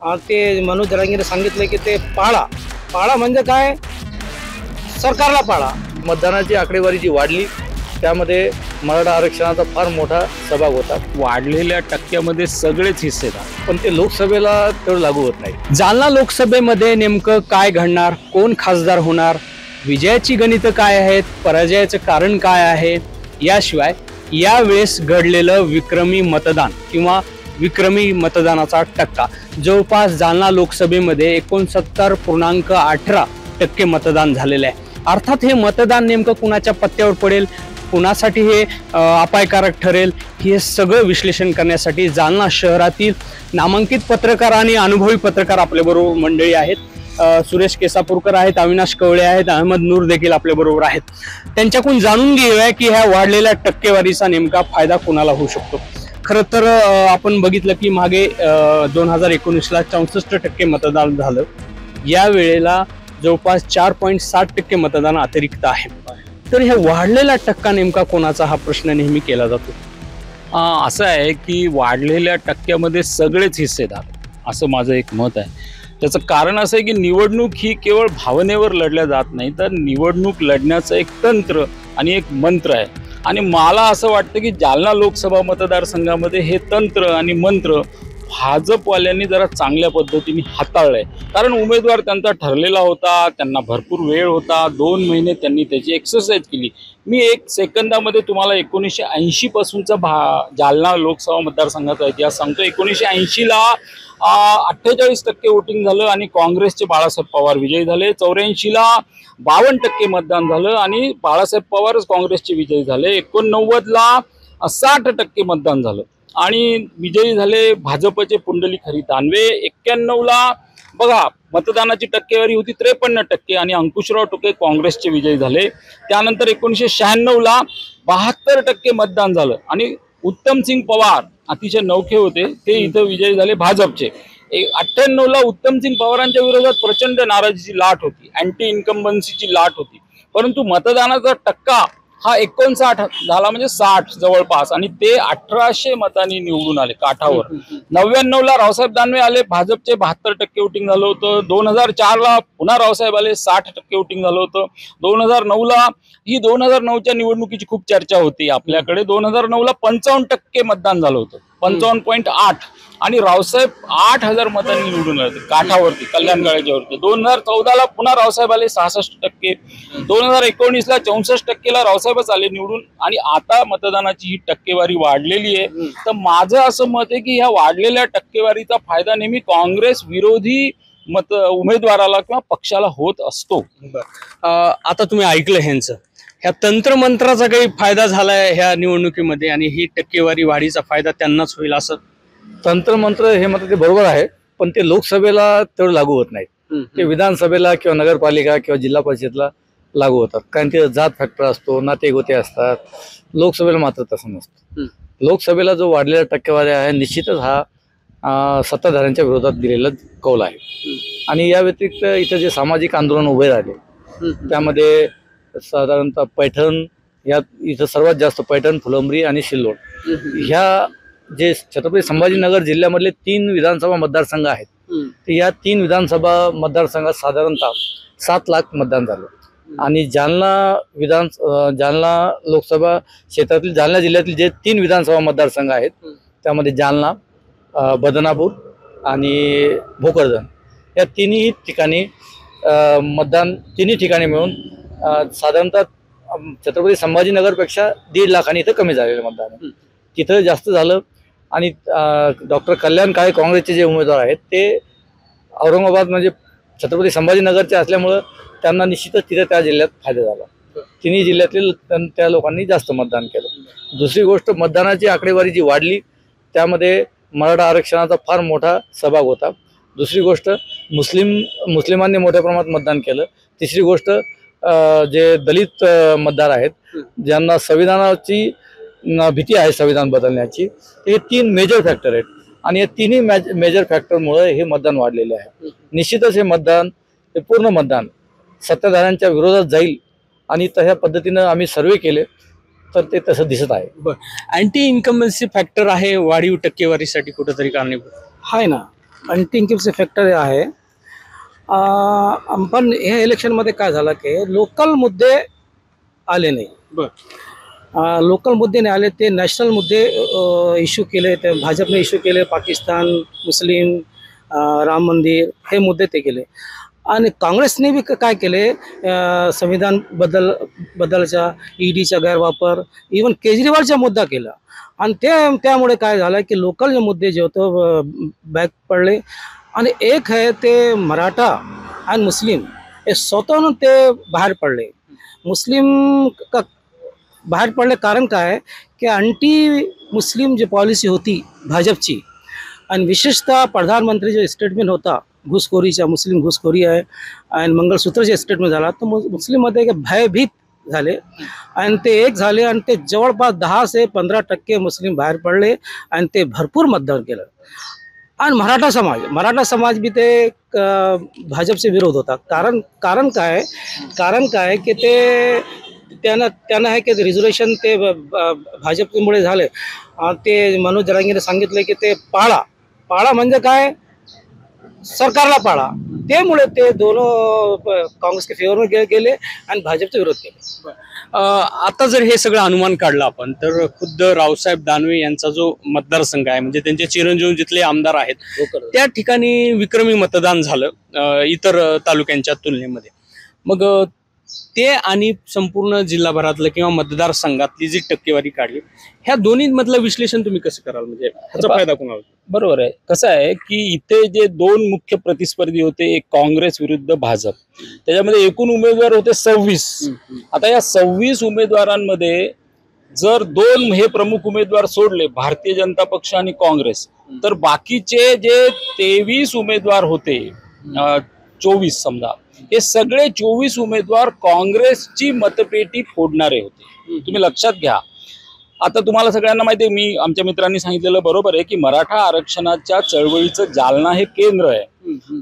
ते मनोज जरांगीने सांगितलं की ते पाळा पाळा म्हणजे काय, सरकारला पाळा. मतदानाची आकडेवारी जी वाढली त्यामध्ये मराठा आरक्षणाचा फार मोठा सहभाग होता. वाढलेल्या टक्क्यामध्ये सगळेच हिस्सेदार, पण ते लोकसभेला तेवढं लागू होत नाही. जालना लोकसभेमध्ये नेमकं काय घडणार, कोण खासदार होणार, विजयाची गणितं काय आहेत, पराजयाचं कारण काय आहे, याशिवाय यावेळेस घडलेलं विक्रमी मतदान किंवा विक्रमी मतदानाचा टक्का जवळपास जालना लोकसभेमध्ये 69.18% मतदान झालेलं आहे. अर्थात हे मतदान नेमकं कुणाच्या पत्त्यावर पडेल, कुणासाठी हे अपायकारक ठरेल, हे सगळं विश्लेषण करण्यासाठी जालना शहरातील नामांकित पत्रकार आणि अनुभवी पत्रकार आपल्याबरोबर मंडळी आहेत. सुरेश केसापूरकर आहेत, अविनाश कवळे आहेत, अहमद नूर देखील आपल्याबरोबर आहेत. त्यांच्याकडून जाणून घेऊया की ह्या वाढलेल्या टक्केवारीचा नेमका फायदा कुणाला होऊ शकतो. खरं तर आपण बघितलं की मागे 2019ला 64% मतदान झालं. या वेळेला जवळपास 4.7% मतदान अतिरिक्त आहे. तर ह्या वाढलेला टक्का नेमका कोणाचा, हा प्रश्न नेहमी केला जातो. असं आहे की वाढलेल्या टक्क्यामध्ये सगळेच हिस्सेदार, असं माझं एक मत आहे. त्याचं कारण असं आहे की निवडणूक ही केवळ भावनेवर लढल्या जात नाही, तर निवडणूक लढण्याचं एक तंत्र आणि एक मंत्र आहे. आणि मला असं वाटतं की जालना लोकसभा मतदारसंघामध्ये हे तंत्र आणि मंत्र भाजपवाल्यांनी जरा चांगल्या पद्धतीने हाताळलंय. कारण उमेदवार त्यांचा ठरलेला होता, त्यांना भरपूर वेळ होता, 2 महिने त्यांनी त्याची एक्सरसाइज केली. मी 1 सेकंदामध्ये तुम्हाला 1980 पासूनचा जालना लोकसभा मतदारसंघाचा इतिहास सांगतो. 1980ला 48% वोटिंग झालं आणि काँग्रेसचे बाळासाहेब पवार विजयी झाले. 84ला 52% मतदान झालं आणि बाळासाहेब पवारच काँग्रेसचे विजयी झाले. 89ला 60% मतदान झालं आणि विजयी झाले भाजपचे पुंडलिक हरी दानवे. 91ला बघा मतदानाची टक्केवारी होती 53% आणि अंकुशराव टोके काँग्रेसचे विजयी झाले. त्यानंतर 1996ला 72% मतदान झालं आणि उत्तमसिंग पवार अतिशय नौखे होते, ते इथं विजयी झाले भाजपचे. 98ला उत्तमसिंग पवारांच्या विरोधात प्रचंड नाराजीची लाट होती, अँटी इन्कम्बन्सीची लाट होती. परंतु मतदानाचा टक्का हा 59 झाला, म्हणजे 60 जवळपास, आणि ते 1800 मतांनी निवडून आले काठावर. 99ला रावसाहेब दानवे आले, भाजपचे 72% वोटिंग झालं होतं. 2004ला पुन्हा रावसाहेब आले, 60% वोटिंग झालं होतं. 2009ला ही 2009च्या निवडणुकीची खूप चर्चा होती आपल्याकडे. 2009ला 55% मतदान झालं होतं, 55.8, आणि रावसाहेब 8000 मतांनी निवडून आले काठावरती, कल्याणकाळाच्या वरती. 2014ला पुन्हा रावसाहेब आले, 66%. 2019ला 64%ला रावसाहेबच आले निवडून. आणि आता मतदानाची ही टक्केवारी वाढलेली आहे. तर माझं असं मत आहे की ह्या वाढलेल्या टक्केवारीचा फायदा नेहमी काँग्रेस विरोधी उमेदवाराला किंवा पक्षाला होत असतो. आता तुम्ही ऐकलं ह्यांचं, ह्या तंत्रमंत्राचा काही फायदा झालाय ह्या निवडणुकीमध्ये आणि ही टक्केवारी वाढीचा फायदा त्यांनाच होईल असं? तंत्रमंत्र हे मात्र ते बरोबर आहे, पण ते लोकसभेला तेवढं लागू होत नाही. ते विधानसभेला किंवा नगरपालिका किंवा जिल्हा परिषदला लागू होतात, कारण ते जात फॅक्टर असतो, नातेगोते असतात. लोकसभेला मात्र तसं नसतं. लोकसभेला जो वाढलेला टक्केवारी आहे निश्चितच हा सत्ताधाऱ्यांच्या विरोधात दिलेला कौल आहे. आणि या व्यतिरिक्त इथं जे सामाजिक आंदोलन उभे राहिले त्यामध्ये साधारणतः पैठण, यात इथं सर्वात जास्त पैठण, फुलंब्री आणि सिल्लोड ह्या जे छत्रपती संभाजीनगर जिल्ह्यामधले 3 विधानसभा मतदारसंघ आहेत, तर या 3 विधानसभा मतदारसंघात साधारणतः 7 लाख मतदान झालं. आणि जालना लोकसभा क्षेत्रातील जालना जिल्ह्यातील जे 3 विधानसभा मतदारसंघ आहेत त्यामध्ये जालना, बदनापूर आणि भोकरदन या तिन्ही ठिकाणी मतदान, तिन्ही ठिकाणी मिळून साधारणतः छत्रपती संभाजीनगरपेक्षा 1.5 लाखांनी इथं कमी झालेलं मतदान आहे. तिथं जास्त झालं. आणि डॉक्टर कल्याण काळे काँग्रेसचे जे उमेदवार आहेत ते औरंगाबाद म्हणजे छत्रपती संभाजीनगरचे असल्यामुळं त्यांना निश्चितच तिथे त्या जिल्ह्यात फायदा झाला. तिन्ही जिल्ह्यातील त्या लोकांनी जास्त मतदान केलं. दुसरी गोष्ट, मतदानाची आकडेवारी जी वाढली त्यामध्ये मराठा आरक्षणाचा फार मोठा सहभाग होता. दुसरी गोष्ट, मुस्लिमांनी मोठ्या प्रमाणात मतदान केलं. तिसरी गोष्ट, जे दलित मतदार आहेत ज्यांना संविधानाची भीती आहे संविधान बदलण्याची, हे 3 मेजर फॅक्टर आहेत. आणि या तिन्ही मेजर फॅक्टरमुळे हे मतदान वाढलेले आहे. निश्चितच हे मतदान, हे पूर्ण मतदान सत्ताधाऱ्यांच्या विरोधात जाईल आणि तशा पद्धतीनं आम्ही सर्वे केले तर ते तसं दिसत आहे. अँटी इन्कम्बन्सी फॅक्टर आहे वाढीव टक्केवारीसाठी कुठेतरी कारणीभूत आहे ना. अँटी इन्कम्बन्सी फॅक्टर आहे. पण ह्या इलेक्शनमध्ये काय झालं की लोकल मुद्दे आले नाही. लोकल मुद्दे नाही आले, ते नॅशनल मुद्दे इश्यू केले. ते भाजपने इश्यू केले, पाकिस्तान, मुस्लिम, राम मंदिर हे मुद्दे ते केले. आणि काँग्रेसने बी काय केले, संविधान बदलचा, ईडीचा गैरवापर, इवन केजरीवालचा मुद्दा केला. आणि त्यामुळे काय झालं की लोकल जे मुद्दे जे होते बॅक पडले. आणि एक आहे ते मराठा आणि मुस्लिम हे स्वतःहून ते बाहेर पडले. मुस्लिम का बाहेर पडले कारण काय की अँटी मुस्लिम जी पॉलिसी होती भाजपची, आणि विशेषतः प्रधानमंत्री जो स्टेटमेंट होता घुसखोरीचा, मुस्लिम घुसखोरी आहे आणि मंगळसूत्रचे स्टेटमेंट झाला, तर मुस्लिममध्ये भयभीत झाले आणि ते एक झाले. आणि ते जवळपास 10 से 15% मुस्लिम बाहेर पडले आणि ते भरपूर मतदान केलं. आणि मराठा समाज बी ते भाजपचे विरोध होता. कारण काय की ते त्यांना आहे की रिझर्वेशन ते भाजपमुळे झाले. ते मनोज जरांगेने सांगितले की ते पाळा म्हणजे काय, सरकारला पाळा. त्यामुळे ते दोन काँग्रेसच्या फेवरमध्ये गेले आणि भाजपचा विरोध केला. आता जर हे सगळं अनुमान काढलं आपण, तर खुद्द रावसाहेब दानवे यांचा जो मतदारसंघ आहे, म्हणजे त्यांचे चिरंजीव जिथले आमदार आहेत, त्या ठिकाणी विक्रमी मतदान झालं इतर तालुक्यांच्या तुलनेमध्ये. मग ते आणि संपूर्ण जिल्हाभरातलं किंवा मतदारसंघातली जी टक्केवारी काढली, ह्या दोन्ही मधलं विश्लेषण तुम्ही कसं कराल, म्हणजे ह्याचा फायदा कोणाला? बरोबर आहे. कसं आहे की इथे जे दोन मुख्य प्रतिस्पर्धी होते, एक काँग्रेस विरुद्ध भाजप, त्याच्यामध्ये एकूण उमेदवार होते 26. आता या 26 उमेदवारांमध्ये जर 2 हे प्रमुख उमेदवार सोडले, भारतीय जनता पक्ष आणि काँग्रेस, तर बाकीचे जे 23 उमेदवार होते, 24 समजा, हे सगळे 24 उमेदवार काँग्रेसची मतपेटी फोडणारे होते. तुम्ही लक्षात घ्या. आता तुम्हाला सगळ्यांना माहिती आहे, मी आमच्या मित्रांनी सांगितलेलं बरोबर आहे की मराठा आरक्षणाच्या चळवळीचं जालना हे केंद्र आहे.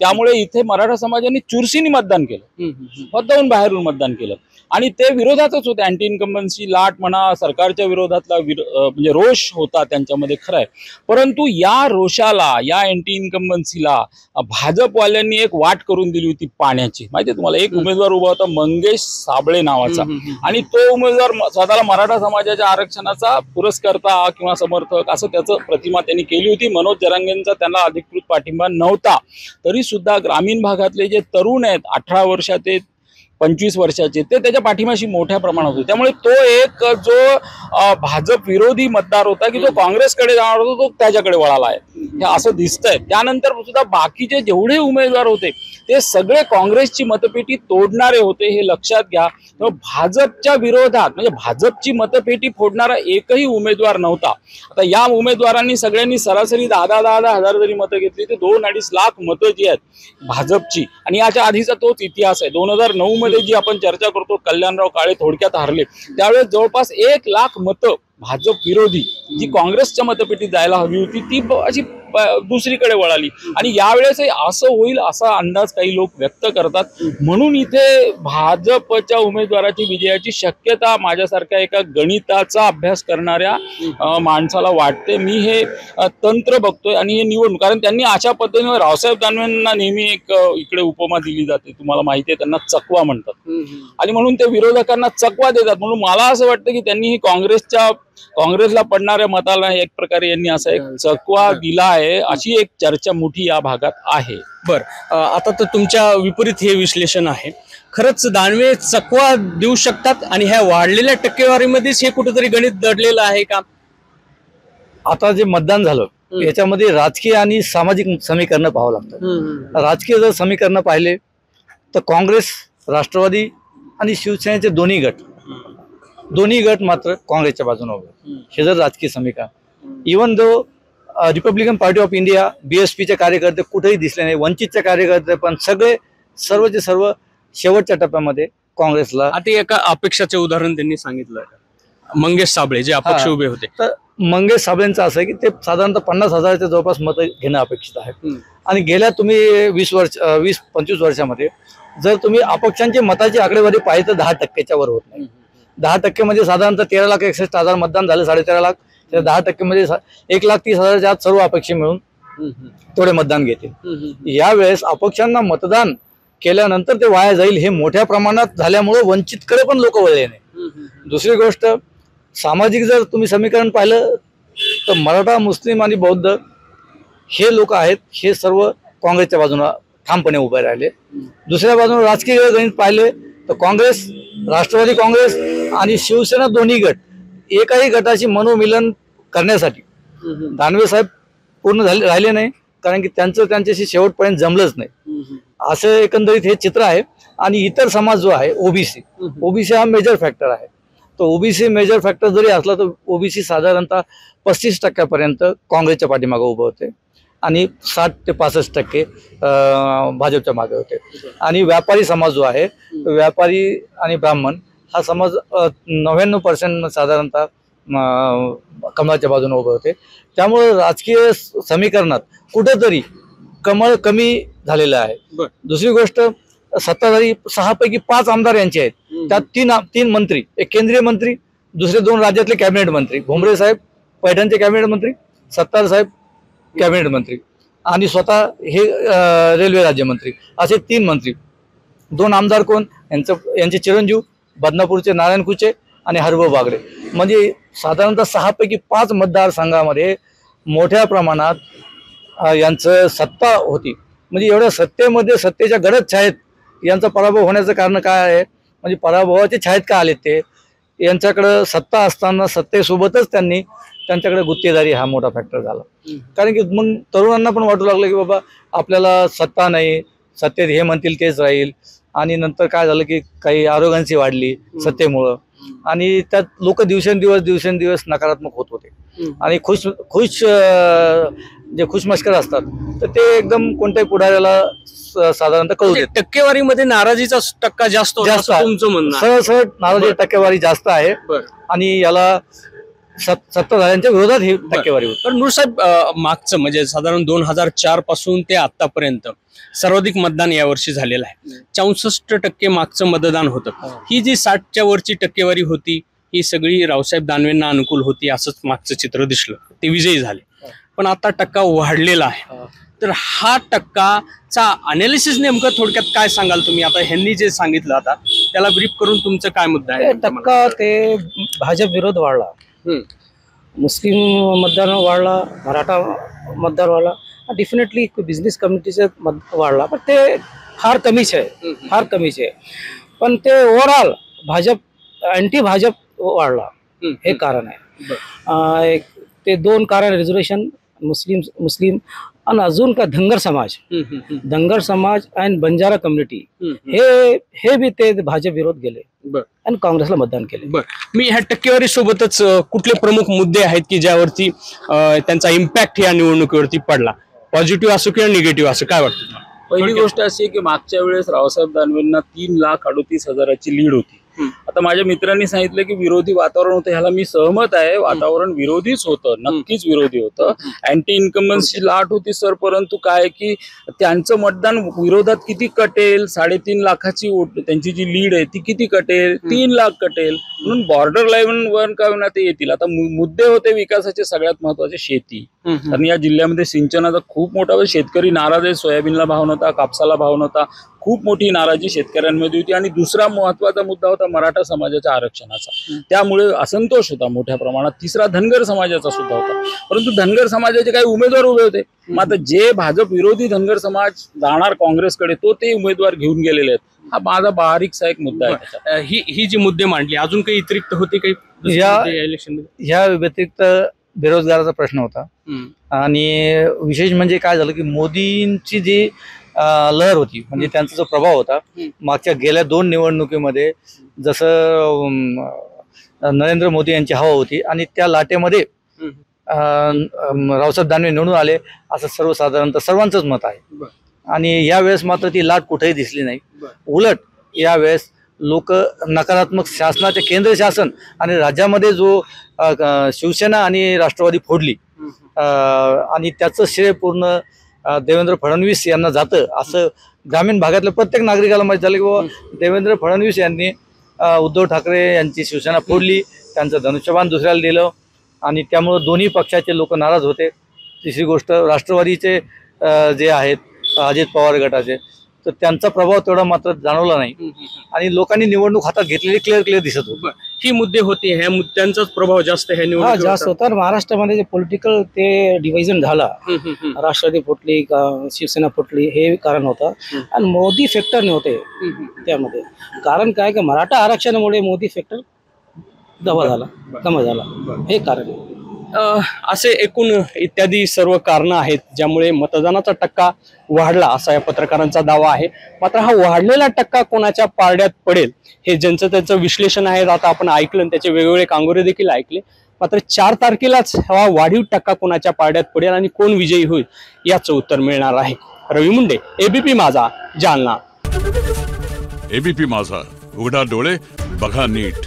त्यामुळे इथे मराठा समाजाने चुरशीने मतदान केलं, स्वतःहून बाहेरून मतदान केलं. आणि ते विरोधातच होते. अँटी इन्कम्बन्सी लाट म्हणा, सरकारच्या विरोधातला म्हणजे रोष होता त्यांच्यामध्ये, खरं आहे. परंतु या रोषाला, या अँटी इन्कम्बन्सीला भाजपवाल्यांनी एक वाट करून दिली होती पाण्याची. माहिती आहे तुम्हाला, एक उमेदवार उभा होता मंगेश साबळे नावाचा, आणि तो उमेदवार स्वतःला मराठा समाजाच्या आरक्षणाचा पुरस्कर्ता किंवा समर्थक असं त्याचं प्रतिमा त्यांनी केली होती. मनोज जरांगेंचा त्यांना अधिकृत पाठिंबा नव्हता. तरी सुद्धा ग्रामीण भागातले जे तरुण आहेत, 18 वर्ष ते 25 वर्षाचे, ते त्याच्या पाठीमाशी मोठ्या प्रमाणात होते. त्यामुळे तो एक जो भाजप विरोधी मतदार होता की जो काँग्रेसकडे जाणार होता, तो त्याच्याकडे वळाला आहे, हे असं दिसतंय. त्यानंतर सुद्धा बाकीचे जेवढे उमेदवार होते ते सगळे काँग्रेसची मतपेटी तोडणारे होते, हे लक्षात घ्या. भाजपच्या विरोधात, म्हणजे भाजपची मतपेटी फोडणारा एकही उमेदवार नव्हता. आता या उमेदवारांनी सगळ्यांनी सरासरी 10,000 हजार जरी मतं घेतली, ते 2-2.5 लाख मतं जी आहेत भाजपची. आणि याच्या आधीचा तोच इतिहास आहे. 2009 मध्ये जी आपण चर्चा करतो, कल्याणराव काळे थोडक्यात हारले, त्यावेळेस जवळपास 1 लाख मतं भाजप विरोधी जी काँग्रेसच्या मतपेटीत जायला हवी होती, ती अशी दुसरीकडे वळाली. आणि यावेळेस असं होईल असा अंदाज काही लोक व्यक्त करतात. म्हणून इथे भाजपच्या उमेदवाराची विजयाची शक्यता माझ्यासारख्या एका गणिताचा अभ्यास करणाऱ्या माणसाला वाटते. मी हे तंत्र बघतोय आणि हे निवडणूक, कारण त्यांनी अशा पद्धतीने रावसाहेब दानवेंना नेहमी एक इकडे उपमा दिली जाते, तुम्हाला माहिती आहे, त्यांना चकवा म्हणतात. आणि म्हणून ते विरोधकांना चकवा देतात. म्हणून मला असं वाटतं की त्यांनी काँग्रेसला पडणाऱ्या मताला एक प्रकारे यांनी असा एक चकवा दिला आहे, अशी एक चर्चा मोठी या भागात आहे. आता तर तुमच्या विपरीत हे विश्लेषण आहे. खरंच दानवे चकवा देऊ शकतात आणि ह्या वाढलेल्या टक्केवारीमध्येच हे कुठेतरी गणित दडलेलं आहे का? आता जे मतदान झालं याच्यामध्ये राजकीय आणि सामाजिक समीकरण पाहावं लागतं. राजकीय जर समीकरण पाहिले तर काँग्रेस, राष्ट्रवादी आणि शिवसेनेचे दोन्ही गट मात्र काँग्रेसच्या बाजूने उभे. हे जर राजकीय समीकरण, even though Republican party of India, BSPचे कार्यकर्ते कुठेही दिसले नाही, वंचितचे कार्यकर्ते पण सर्वचे सर्व शेवटच्या टप्प्यामध्ये काँग्रेसला. आता एका अपेक्षाचे उदाहरण त्यांनी सांगितलं, मंगेश साबळे जे अपक्ष उभे होते. तर मंगेश साबळेंचं असं आहे की ते साधारणतः 50,000च्या जवळपास मतं घेणं अपेक्षित आहे. आणि गेल्या तुम्ही 20-25 वर्षामध्ये जर तुम्ही अपक्षांची मताची आकडेवारी पाहिली तर 10%च्या वर होत नाही. 10% म्हणजे साधारणतः 13,61,000 मतदान झालं, 13.5 लाख. त्या 10% म्हणजे 1,30,000च्या आत सर्व अपेक्षा मिळून तेवढे मतदान घेतील. यावेळेस अपक्षांना मतदान केल्यानंतर ते वाया जाईल हे मोठ्या प्रमाणात झाल्यामुळे वंचितकडे पण लोक वळले नाही. दुसरी गोष्ट, सामाजिक जर तुम्ही समीकरण पाहिलं तर मराठा, मुस्लिम आणि बौद्ध हे लोक आहेत, हे सर्व काँग्रेसच्या बाजूला ठामपणे उभे राहिले. दुसऱ्या बाजूला राजकीय गणित पाहिले तर काँग्रेस, राष्ट्रवादी काँग्रेस आणि शिवसेना दोन्ही गट एकाही गटाची मनोमिलन करण्यासाठी दानवे साहेब पूर्ण राहिले नाही, कारण की त्यांच्याशी शेवटपर्यंत जमलंच नाही. असं एकंदरीत हे चित्र आहे. आणि इतर समाज जो आहे ओबीसी हा मेजर फॅक्टर आहे. तो ओबीसी मेजर फॅक्टर जरी असला तर ओबीसी साधारणतः 35% काँग्रेसच्या पाठीमागे उभं होते आणि 60 ते 65% भाजपच्या मागे होते. आणि व्यापारी समाज जो आहे, व्यापारी आणि ब्राह्मण हा समाज 99% साधारणतः कमळाच्या बाजूने उभे होते. त्यामुळे राजकीय समीकरणात कुठेतरी कमळ कमी झालेलं आहे. दुसरी गोष्ट, सत्ताधारी 6 पैकी 5 आमदार यांचे आहेत. त्यात 3 मंत्री, एक केंद्रीय मंत्री, दुसरे 2 राज्यातले कॅबिनेट मंत्री, भुमरे साहेब पैठणचे कॅबिनेट मंत्री, सत्तार साहेब कॅबिनेट मंत्री आणि स्वतः हे रेल्वे राज्यमंत्री, असे 3 मंत्री. 2 आमदार कोण, यांचे चिरंजीव बदनापूरचे नारायण कुचे आणि हरिभाऊ बागडे. म्हणजे साधारणतः 6 पैकी 5 मतदारसंघामध्ये मोठ्या प्रमाणात यांचं सत्ता होती. म्हणजे एवढ्या सत्तेमध्ये सत्तेच्या गडद छायेत यांचा पराभव होण्याचं कारण काय आहे, म्हणजे पराभवाचे छायेत का आलेत ते, यांच्याकडं सत्ता असताना सत्तेसोबतच त्यांच्याकडे गुत्तेदारी हा मोठा फॅक्टर झाला. कारण की मग तरुणांना पण वाटू लागलं की बाबा आपल्याला सत्ता नाही, सत्तेत हे म्हणतील तेच राहील. आणि नंतर काय झालं की काही आरोग्यांची वाढली सत्तेमुळं आणि त्यात लोक दिवसेंदिवस नकारात्मक होत होते. आणि जे खुशमस्कर असतात तर ते एकदम कोणत्याही पुढाऱ्याला साधारणतः कळू देत. टक्केवारीमध्ये नाराजीचा टक्का जास्त तुमचं म्हणणं? सहज नाराजी टक्केवारी जास्त आहे आणि याला सत्ताधाऱ्यांच्या विरोधात ही टक्केवारी होती. पण नूर साहेब, मागचं म्हणजे साधारण 2004 पासून ते आतापर्यंत सर्वाधिक मतदान यावर्षी झालेलं आहे. 64% मागचं मतदान होतं. ही जी 60च्या वरची टक्केवारी होती ही सगळी रावसाहेब दानवेंना अनुकूल होती असंच मागचं चित्र दिसलं. ते विजयी झाले. पण आता टक्का वाढलेला आहे. तर हा टक्काचा अनालिसिस नेमकं थोडक्यात काय सांगाल तुम्ही? आता ह्यांनी जे सांगितलं आता त्याला ब्रीफ करून तुमचं काय मुद्दा आहे? टक्का ते भाजप विरोध वाढला, मुस्लिम मतदार वाढला, मराठा मतदार वाढला, डेफिनेटली बिझनेस कम्युनिटीचा वाढला, पण ते फार कमीच आहे. पण ते ओव्हरऑल भाजप अँटी भाजप वाढला, हे कारण आहे. ते 2 कारण, रिझर्वेशन मुस्लिम आणि अजून का धनगर समाज आणि बंजारा कम्युनिटी हे बी ते भाजप विरोध गेले आणि काँग्रेसला मतदान केले. मी ह्या टक्केवारी सोबतच कुठले प्रमुख मुद्दे आहेत की ज्यावरती त्यांचा इम्पॅक्ट या निवडणुकीवरती पडला, पॉझिटिव्ह असो किंवा निगेटिव्ह असो, काय वाटतं? पहिली गोष्ट अशी आहे की मागच्या वेळेस रावसाहेब दानवेंना 3,38,000ची लीड होती. आता माझ्या मित्रांनी सांगितलं की विरोधी वातावरण होतं, ह्याला मी सहमत आहे. वातावरण विरोधीच होतं, नक्कीच विरोधी होतं. अँटी इन्कम्बन्सची लाट होती सर, परंतु काय की त्यांचं मतदान विरोधात किती कटेल, 3.5 लाखाची त्यांची जी लीड आहे ती किती कटेल, 3 लाख कटेल. म्हणून बॉर्डर लाईनवर का होईना ते येतील. आता मुद्दे होते विकासाचे सगळ्यात महत्वाचे शेती, कारण या जिल्ह्यामध्ये सिंचनाचा खूप मोठा शेतकरी नाराज आहे. सोयाबीनला भाव नव्हता, कापसाला भाव नव्हता, खूप मोठी नाराजी शेतकऱ्यांमध्ये होती. आणि दुसरा महत्वाचा मुद्दा होता मराठा समाजाच्या आरक्षणाचा, त्यामुळे असंतोष होता मोठ्या प्रमाणात. तिसरा धनगर समाजाचा सुद्धा होता, परंतु धनगर समाजाचे काही उमेदवार उभे होते. मात्र जे भाजप विरोधी धनगर समाज जाणार काँग्रेसकडे ते उमेदवार घेऊन गेलेले आहेत. हा माझा बारीकसा एक मुद्दा आहे. ही जी मुद्दे मांडली, अजून काही अतिरिक्त होते काही या व्यतिरिक्त बेरोजगाराचा प्रश्न होता. आणि विशेष म्हणजे काय झालं की मोदींची जी लहर होती, म्हणजे त्यांचा जो प्रभाव होता मागच्या गेल्या 2 निवडणुकीमध्ये, जसं नरेंद्र मोदी यांची हवा होती आणि त्या लाटेमध्ये रावसाहेब दानवे निवडून आले असं सर्वसाधारणतः सर्वांचंच मत आहे. आणि यावेळेस मात्र ती लाट कुठेही दिसली नाही. उलट यावेळेस लोक नकारात्मक शासनाचे, केंद्र शासन आणि राज्यामध्ये जो शिवसेना आणि राष्ट्रवादी फोडली आणि त्याचं श्रेय पूर्ण देवेंद्र फडणवीस यांना जातं असं ग्रामीण भागातल्या प्रत्येक नागरिकाला माहीत झालं की बाबा देवेंद्र फडणवीस यांनी उद्धव ठाकरे यांची शिवसेना फोडली, त्यांचं धनुष्यबाण दुसऱ्याला दिलं आणि त्यामुळं दोन्ही पक्षाचे लोक नाराज होते. तिसरी गोष्ट राष्ट्रवादीचे जे आहेत अजित पवार गटाचे, तर त्यांचा प्रभाव तेवढा मात्र जाणवला नाही आणि लोकांनी निवडणूक हातात घेतलेली क्लिअर दिसत होती. ही मुद्दे होते, ह्या मुद्द्यांचाच प्रभाव जास्त ह्या हा निवडणुकीवर जास्त होता. महाराष्ट्रामध्ये जे पॉलिटिकल ते डिव्हिजन झाला, राष्ट्रवादी फुटली का शिवसेना फुटली, हे कारण होतं. आणि मोदी फॅक्टर नव्हते त्यामध्ये. कारण काय की मराठा आरक्षणामुळे मोदी फॅक्टर कमी झाला, हे कारण आहे. असे एकूण इत्यादी सर्व कारणं आहेत ज्यामुळे मतदानाचा टक्का वाढला असा या पत्रकारांचा दावा आहे. मात्र हा वाढलेला टक्का कोणाच्या पारड्यात पडेल हे ज्यांचं त्याचं विश्लेषण आहे, आता आपण ऐकलं आणि त्याचे वेगवेगळे कांगोरे देखील ऐकले. मात्र 4 तारखेलाच हा वाढीव टक्का कोणाच्या पारड्यात पडेल आणि कोण विजयी होईल याचं उत्तर मिळणार आहे. रवी मुंडे, एबीपी माझा, जालना. एबीपी माझा, उघडा डोळे बघा नीट.